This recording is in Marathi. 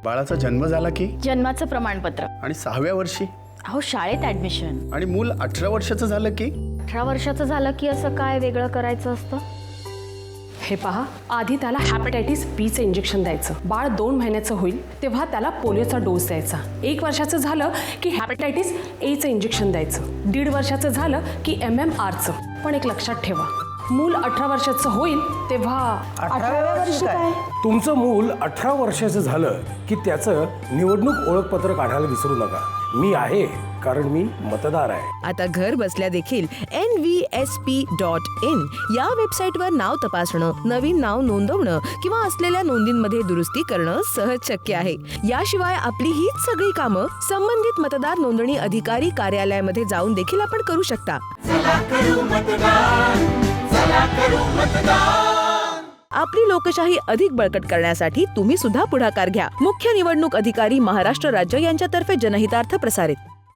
बाळाचा जन्म झाला की जन्माचं प्रमाणपत्र आणि 6व्या वर्षी अहो शाळेत ऍडमिशन आणि मूल 18 वर्षाचं झालं की 18 वर्षाचं झालं की असं काय वेगळं करायचं असतं? हे पहा, आधी त्याला हेपॅटायटिस बीचं इंजेक्शन द्यायचं. बाळ 2 महिन्याचं होईल तेव्हा त्याला पोलिओचा डोस द्यायचा. 1 वर्षाचं झालं की हेपॅटायटिस एचं इंजेक्शन द्यायचं. 1.5 वर्षाचं झालं की MMRचं. पण एक लक्षात ठेवा, मूल 18 वर्षाचं होईल तेव्हा 18व्या वर्षी काय? तुमचं मूल 18 वर्षाचं झालं की त्याचं निवडणूक ओळखपत्र काढायला विसरू नका. मी आहे कारण मी मतदार आहे. आता घर बसल्या देखील NVSP.in या वेबसाईटवर नाव तपासणं, नवीन नाव नोंदवणं किंवा असलेल्या नोंदींमध्ये दुरुस्ती करणं सहज शक्य आहे. याशिवाय आपली हीच सगळी कामं संबंधित मतदार नोंदणी अधिकारी कार्यालयामध्ये जाऊन देखील आपण करू शकता. आपली लोकशाही अधिक बळकट करण्यासाठी तुम्ही सुद्धा पुढाकार घ्या. मुख्य निवडणूक अधिकारी महाराष्ट्र राज्य यांच्यातर्फे जनहितार्थ प्रसारित.